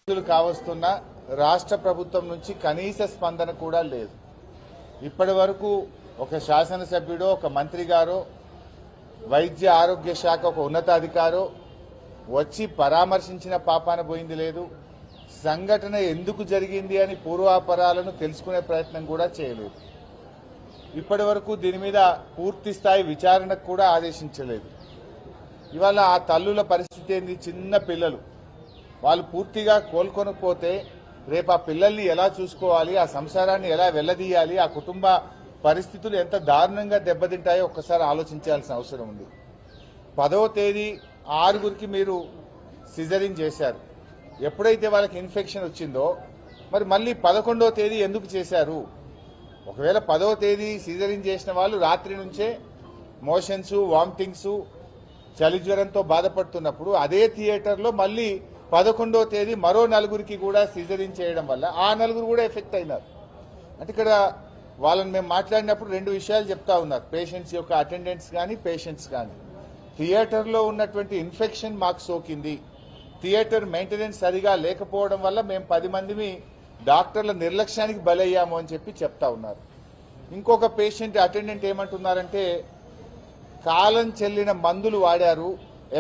కావస్తున్న రాష్ట్ర ప్రభుత్వం నుంచి కనీస స్పందన కూడా లేదు. ఇప్పటి వరకు ఒక శాసనసభ్యుడో ఒక మంత్రి గారో వైద్య ఆరోగ్య శాఖ ఒక ఉన్నతాధికారో వచ్చి పరామర్శించిన పాపాన పోయింది లేదు. సంఘటన ఎందుకు జరిగింది అని పూర్వాపరాలను తెలుసుకునే ప్రయత్నం కూడా చేయలేదు. ఇప్పటి వరకు దీని మీద పూర్తి స్థాయి విచారణకు కూడా ఆదేశించలేదు. ఇవాళ ఆ తల్లుల పరిస్థితి ఏంది? చిన్న పిల్లలు, వాళ్ళు పూర్తిగా కోలుకొనకపోతే రేపు ఆ పిల్లల్ని ఎలా చూసుకోవాలి, ఆ సంసారాన్ని ఎలా వెళ్లదీయాలి, ఆ కుటుంబ పరిస్థితులు ఎంత దారుణంగా దెబ్బతింటాయో ఒక్కసారి ఆలోచించాల్సిన అవసరం ఉంది. 10వ తేదీ 6గురికి మీరు సిజరింగ్ చేశారు. ఎప్పుడైతే వాళ్ళకి ఇన్ఫెక్షన్ వచ్చిందో మరి మళ్ళీ 11వ తేదీ ఎందుకు చేశారు? ఒకవేళ 10వ తేదీ సిజరింగ్ చేసిన వాళ్ళు రాత్రి నుంచే మోషన్స్, వామిటింగ్స్, చలి జ్వరంతో బాధపడుతున్నప్పుడు అదే థియేటర్లో మళ్ళీ 11వ తేదీ మరో 4గురికి కూడా సిజరింగ్ చేయడం వల్ల ఆ 4గురు కూడా ఎఫెక్ట్ అయినారు. అంటే ఇక్కడ వాళ్ళని మేము మాట్లాడినప్పుడు 2 విషయాలు చెప్తా ఉన్నారు. పేషెంట్స్ యొక్క అటెండెంట్స్ కానీ పేషెంట్స్ కానీ థియేటర్లో ఉన్నటువంటి ఇన్ఫెక్షన్ మాకు సోకింది, థియేటర్ మెయింటెనెన్స్ సరిగా లేకపోవడం వల్ల మేము 10 మందిని డాక్టర్ల నిర్లక్ష్యానికి బలయ్యాము అని చెప్పి చెప్తా ఉన్నారు. ఇంకొక పేషెంట్ అటెండెంట్ ఏమంటున్నారంటే కాలం చెల్లిన మందులు వాడారు,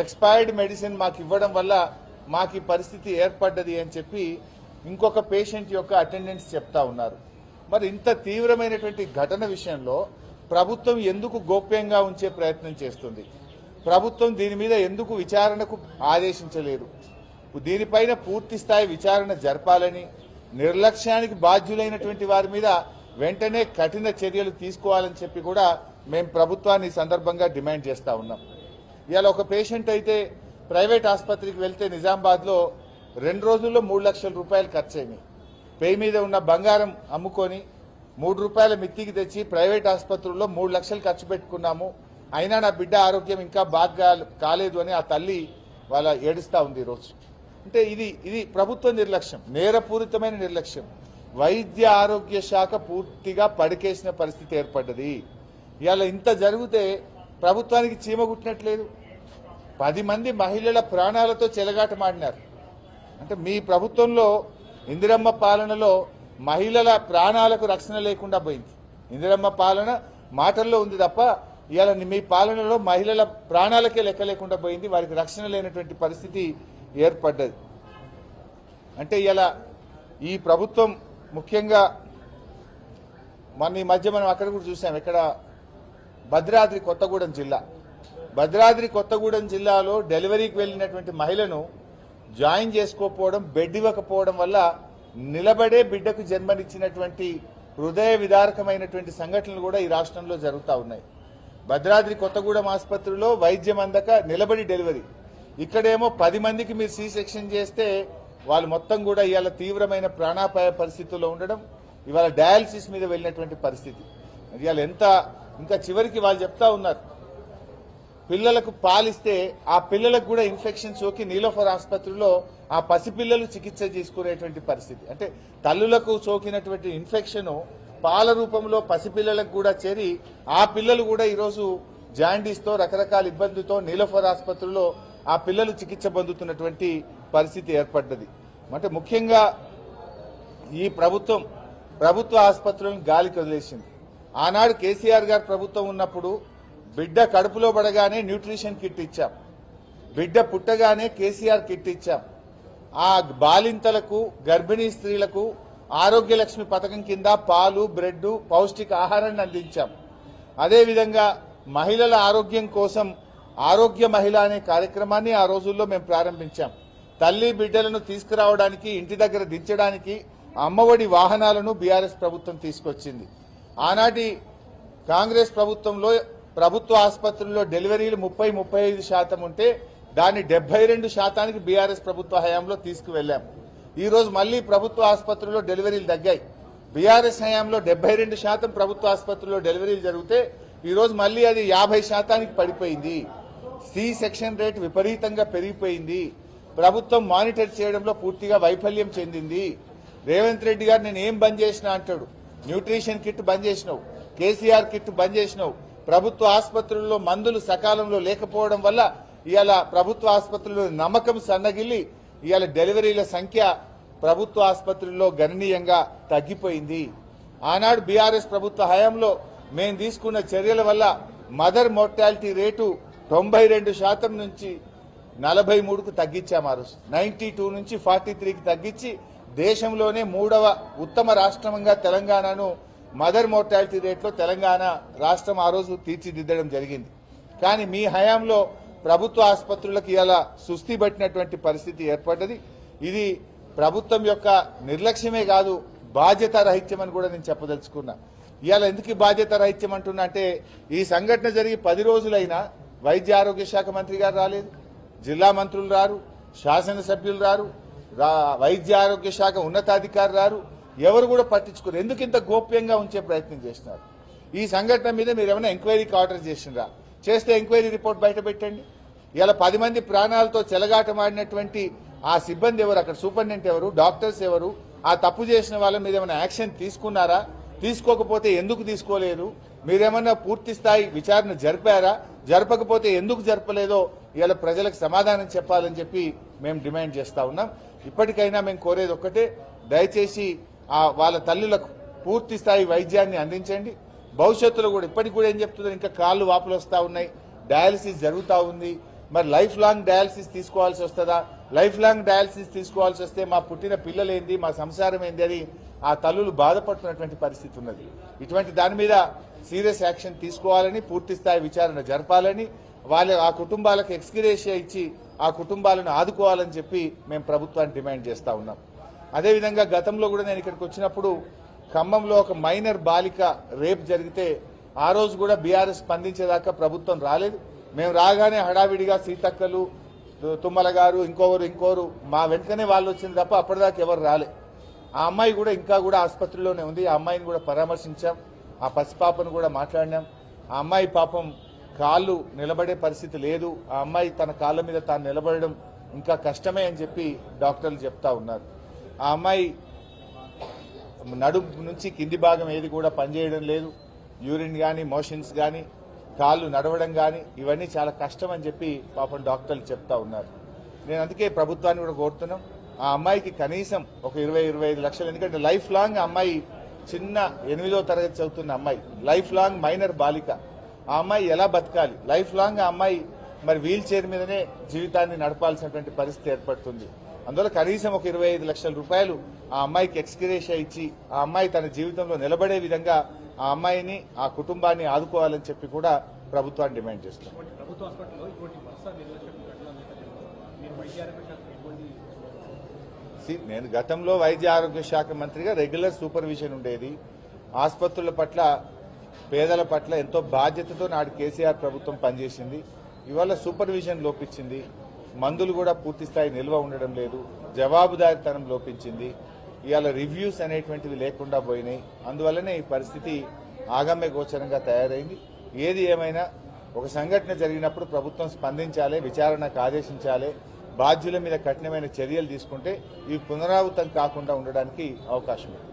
ఎక్స్పైర్డ్ మెడిసిన్ మాకు ఇవ్వడం వల్ల మాకు ఈ పరిస్థితి ఏర్పడ్డది అని చెప్పి ఇంకొక పేషెంట్ యొక్క అటెండెంట్స్ చెప్తా ఉన్నారు. మరి ఇంత తీవ్రమైనటువంటి ఘటన విషయంలో ప్రభుత్వం ఎందుకు గోప్యంగా ఉంచే ప్రయత్నం చేస్తుంది? ప్రభుత్వం దీని మీద ఎందుకు విచారణకు ఆదేశించలేదు? దీనిపైన పూర్తి స్థాయి విచారణ జరపాలని, నిర్లక్ష్యానికి బాధ్యులైనటువంటి వారి మీద వెంటనే కఠిన చర్యలు తీసుకోవాలని చెప్పి కూడా మేము ప్రభుత్వాన్ని ఈ సందర్భంగా డిమాండ్ చేస్తా ఉన్నాం. ఇవాళ ఒక పేషెంట్ అయితే ప్రైవేట్ ఆసుపత్రికి వెళ్తే నిజామాబాద్లో 2 రోజుల్లో 3 లక్షల రూపాయలు ఖర్చయినాయి. పేయి మీద ఉన్న బంగారం అమ్ముకొని 3 రూపాయల మిత్తికి తెచ్చి ప్రైవేట్ ఆసుపత్రుల్లో 3 లక్షలు ఖర్చు పెట్టుకున్నాము, అయినా నా బిడ్డ ఆరోగ్యం ఇంకా బాగా కాలేదు అని ఆ తల్లి వాళ్ళ ఏడుస్తా ఉంది ఈరోజు. అంటే ఇది ప్రభుత్వ నిర్లక్ష్యం, నేరపూరితమైన నిర్లక్ష్యం. వైద్య ఆరోగ్య శాఖ పూర్తిగా పడికేసిన పరిస్థితి ఏర్పడ్డది. ఇవాళ ఇంత జరిగితే ప్రభుత్వానికి చీమ కుట్టినట్లేదు. 10 మంది మహిళల ప్రాణాలతో చెలగాటమాడినారు. అంటే మీ ప్రభుత్వంలో ఇందిరమ్మ పాలనలో మహిళల ప్రాణాలకు రక్షణ లేకుండా పోయింది. ఇందిరమ్మ పాలన మాటల్లో ఉంది తప్ప ఇవాళ మీ పాలనలో మహిళల ప్రాణాలకే లెక్క లేకుండా పోయింది, వారికి రక్షణ లేనటువంటి పరిస్థితి ఏర్పడ్డది. అంటే ఇలా ఈ ప్రభుత్వం ముఖ్యంగా మన ఈ మధ్య మనం అక్కడ కూడా చూసాం, ఇక్కడ భద్రాద్రి కొత్తగూడెం జిల్లాలో డెలివరీకి వెళ్ళినటువంటి మహిళను జాయిన్ చేసుకోకపోవడం, బెడ్ ఇవ్వకపోవడం వల్ల నిలబడే బిడ్డకు జన్మనిచ్చినటువంటి హృదయ విదారకమైనటువంటి సంఘటనలు కూడా ఈ రాష్ట్రంలో జరుగుతూ ఉన్నాయి. భద్రాద్రి కొత్తగూడెం ఆసుపత్రిలో వైద్యం అందక నిలబడి డెలివరీ, ఇక్కడేమో 10 మందికి మీరు సి సెక్షన్ చేస్తే వాళ్ళు మొత్తం కూడా ఇవాళ తీవ్రమైన ప్రాణాపాయ పరిస్థితుల్లో ఉండడం, ఇవాళ డయాలసిస్ మీద వెళ్ళినటువంటి పరిస్థితి. ఇవాళ ఇంకా చివరికి వాళ్ళు చెప్తా ఉన్నారు, పిల్లలకు పాలిస్తే ఆ పిల్లలకు కూడా ఇన్ఫెక్షన్ సోకి నీలోఫర్ ఆసుపత్రిలో ఆ పసిపిల్లలు చికిత్స తీసుకునేటువంటి పరిస్థితి. అంటే తల్లులకు సోకినటువంటి ఇన్ఫెక్షన్ పాల రూపంలో పసిపిల్లలకు కూడా చేరి ఆ పిల్లలు కూడా ఈరోజు జాండీస్తో రకరకాల ఇబ్బందులతో నీలోఫర్ ఆసుపత్రిలో ఆ పిల్లలు చికిత్స పొందుతున్నటువంటి పరిస్థితి ఏర్పడ్డది. అంటే ముఖ్యంగా ఈ ప్రభుత్వ ఆసుపత్రులను గాలికి వదిలేసింది. ఆనాడు కేసీఆర్ గారు ప్రభుత్వం ఉన్నప్పుడు బిడ్డ కడుపులో పడగానే న్యూట్రిషన్ కిట్ ఇచ్చాం, బిడ్డ పుట్టగానే కేసీఆర్ కిట్ ఇచ్చాం. ఆ బాలింతలకు, గర్భిణీ స్త్రీలకు ఆరోగ్య లక్ష్మి పథకం కింద పాలు, బ్రెడ్, పౌష్టిక ఆహారాన్ని అందించాం. అదేవిధంగా మహిళల ఆరోగ్యం కోసం ఆరోగ్య మహిళ అనే కార్యక్రమాన్ని ఆ రోజుల్లో మేము ప్రారంభించాం. తల్లి బిడ్డలను తీసుకురావడానికి, ఇంటి దగ్గర దించడానికి అమ్మఒడి వాహనాలను బీఆర్ఎస్ ప్రభుత్వం తీసుకొచ్చింది. ఆనాటి కాంగ్రెస్ ప్రభుత్వంలో ప్రభుత్వ ఆసుపత్రుల్లో డెలివరీలు 30-35% ఉంటే దాన్ని 72% బీఆర్ఎస్ ప్రభుత్వ హయాంలో తీసుకువెళ్లాం. ఈ రోజు మళ్లీ ప్రభుత్వ ఆసుపత్రుల్లో డెలివరీలు తగ్గాయి. బీఆర్ఎస్ హయాంలో 72% ప్రభుత్వ ఆసుపత్రుల్లో డెలివరీలు జరిగితే ఈ రోజు మళ్లీ అది 50% పడిపోయింది. సి సెక్షన్ రేట్ విపరీతంగా పెరిగిపోయింది. ప్రభుత్వం మానిటర్ చేయడంలో పూర్తిగా వైఫల్యం చెందింది. రేవంత్ రెడ్డి గారు నేను ఏం బంద్ చేసినా అంటాడు. న్యూట్రిషన్ కిట్ బంద్ చేసినావు, కేసీఆర్ కిట్ బంద్ చేసినావు, ప్రభుత్వ ఆసుపత్రుల్లో మందులు సకాలంలో లేకపోవడం వల్ల ఇవాళ ప్రభుత్వ ఆసుపత్రుల్లో నమ్మకం సన్నగిల్లి ఇవాళ డెలివరీల సంఖ్య ప్రభుత్వ ఆసుపత్రుల్లో గణనీయంగా తగ్గిపోయింది. ఆనాడు బీఆర్ఎస్ ప్రభుత్వ హయాంలో మేము తీసుకున్న చర్యల వల్ల మదర్ మోర్టాలిటీ రేటు 92% నుంచి 43కు తగ్గించాము. ఆ రోజు 92 నుంచి 43కి తగ్గించి దేశంలోనే 3వ ఉత్తమ రాష్ట్రంగా తెలంగాణను మదర్ మోర్టాలిటీ రేట్లో తెలంగాణ రాష్ట్రం ఆ రోజు తీర్చిదిద్దడం జరిగింది. కానీ మీ హయాంలో ప్రభుత్వ ఆసుపత్రులకు ఇలా సుస్థి పట్టినటువంటి పరిస్థితి ఏర్పడ్డది. ఇది ప్రభుత్వం యొక్క నిర్లక్ష్యమే కాదు, బాధ్యత రహిత్యం అని కూడా నేను చెప్పదలుచుకున్నా. ఇవాళ ఎందుకు బాధ్యత రహిత్యం అంటున్నా అంటే ఈ సంఘటన జరిగి 10 రోజులైనా వైద్య ఆరోగ్య శాఖ మంత్రి గారు రాలేదు, జిల్లా మంత్రులు రారు, శాసనసభ్యులు రారు, వైద్య ఆరోగ్య శాఖ ఉన్నతాధికారులు రారు, ఎవరు కూడా పట్టించుకోరు. ఎందుకు ఇంత గోప్యంగా ఉంచే ప్రయత్నం చేస్తున్నారు? ఈ సంఘటన మీద మీరు ఏమైనా ఎంక్వైరీకి ఆర్డర్ చేసినరా? చేస్తే ఎంక్వైరీ రిపోర్ట్ బయట పెట్టండి. ఇలా 10 మంది ప్రాణాలతో చెలగాటమాడినటువంటి ఆ సిబ్బంది ఎవరు, అక్కడ సూపరింటెండెంట్ ఎవరు, డాక్టర్స్ ఎవరు, ఆ తప్పు చేసిన వాళ్ళ మీద ఏమైనా యాక్షన్ తీసుకున్నారా? తీసుకోకపోతే ఎందుకు తీసుకోలేదు? మీరేమన్నా పూర్తి స్థాయి విచారణ జరిపారా? జరపకపోతే ఎందుకు జరపలేదో ఇవాళ ప్రజలకు సమాధానం చెప్పాలని చెప్పి మేము డిమాండ్ చేస్తా ఉన్నాం. ఇప్పటికైనా మేము కోరేది ఒక్కటే, దయచేసి వాళ్ళ తల్లులకు పూర్తి స్థాయి వైద్యాన్ని అందించండి. భవిష్యత్తులో కూడా ఇప్పటికి కూడా ఏం చెప్తున్నారు, ఇంకా కాళ్ళు వాపులు వస్తూ ఉన్నాయి, డయాలసిస్ జరుగుతూ ఉంది. మరి లైఫ్ లాంగ్ డయాలసిస్ తీసుకోవాల్సి వస్తుందా? లైఫ్ లాంగ్ డయాలసిస్ తీసుకోవాల్సి వస్తే మా పుట్టిన పిల్లలు ఏంది, మా సంసారం ఏంది అని ఆ తల్లులు బాధపడుతున్నటువంటి పరిస్థితి ఉన్నది. ఇటువంటి దాని మీద సీరియస్ యాక్షన్ తీసుకోవాలని, పూర్తి స్థాయి విచారణ జరపాలని, ఆ కుటుంబాలకు ఎక్స్గ్రేషియా ఇచ్చి ఆ కుటుంబాలను ఆదుకోవాలని చెప్పి మేము ప్రభుత్వాన్ని డిమాండ్ చేస్తా ఉన్నాం. అదేవిధంగా గతంలో కూడా నేను ఇక్కడికి వచ్చినప్పుడు ఖమ్మంలో ఒక మైనర్ బాలిక రేప్ జరిగితే ఆ రోజు కూడా బీఆర్ఎస్ స్పందించేదాకా ప్రభుత్వం రాలేదు. మేము రాగానే హడావిడిగా సీతక్కలు, తుమ్మల గారు, ఇంకోరు మా వెంటనే వాళ్ళు వచ్చింది తప్ప అప్పటిదాకా ఎవరు రాలే. ఆ అమ్మాయి కూడా ఇంకా కూడా ఆసుపత్రిలోనే ఉంది. ఆ అమ్మాయిని కూడా పరామర్శించాం, ఆ పసిపాపను కూడా మాట్లాడినాం. ఆ అమ్మాయి పాపం కాళ్ళు నిలబడే పరిస్థితి లేదు. ఆ అమ్మాయి తన కాళ్ళ మీద తాను నిలబడడం ఇంకా కష్టమే అని చెప్పి డాక్టర్లు చెప్తా ఉన్నారు. ఆ అమ్మాయి నడుము నుంచి కింది భాగం ఏది కూడా పనిచేయడం లేదు. యూరిన్ కానీ, మోషన్స్ కానీ, కాళ్ళు నడవడం కానీ ఇవన్నీ చాలా కష్టం అని చెప్పి పాపం డాక్టర్లు చెప్తా ఉన్నారు. నేను అందుకే ప్రభుత్వాన్ని కూడా కోరుతున్నాం, ఆ అమ్మాయికి కనీసం ఒక 20-25 లక్షలు, ఎందుకంటే లైఫ్ లాంగ్ ఆ అమ్మాయి చిన్న 8వ తరగతి చదువుతున్న అమ్మాయి, లైఫ్ లాంగ్ మైనర్ బాలిక. ఆ అమ్మాయి ఎలా బతకాలి? లైఫ్ లాంగ్ ఆ అమ్మాయి మరి వీల్ చైర్ మీదనే జీవితాన్ని నడపాల్సినటువంటి పరిస్థితి ఏర్పడుతుంది. అందువల్ల కనీసం ఒక 25 లక్షల రూపాయలు ఆ అమ్మాయికి ఎక్స్గ్రేషియా ఇచ్చి ఆ అమ్మాయి తన జీవితంలో నిలబడే విధంగా ఆ అమ్మాయిని, ఆ కుటుంబాన్ని ఆదుకోవాలని చెప్పి కూడా ప్రభుత్వాన్ని డిమాండ్ చేస్తున్నాం. నేను గతంలో వైద్య ఆరోగ్య శాఖ మంత్రిగా రెగ్యులర్ సూపర్విజన్ ఉండేది. ఆసుపత్రుల పట్ల, పేదల పట్ల ఎంతో బాధ్యతతో నాడు కేసీఆర్ ప్రభుత్వం పనిచేసింది. ఇవాళ సూపర్విజన్ లోపించింది, మందులు కూడా పూర్తి స్థాయి నిల్వ ఉండడం లేదు, జవాబుదారీతనం లోపించింది. ఇవాళ రివ్యూస్ అనేటువంటివి లేకుండా పోయినాయి. అందువల్లనే ఈ పరిస్థితి ఆగమ్య గోచరంగా తయారైంది. ఏది ఏమైనా ఒక సంఘటన జరిగినప్పుడు ప్రభుత్వం స్పందించాలి, విచారణకు ఆదేశించాలి, బాధ్యుల మీద కఠినమైన చర్యలు తీసుకుంటే ఇవి పునరావృతం కాకుండా ఉండడానికి అవకాశం ఉంది.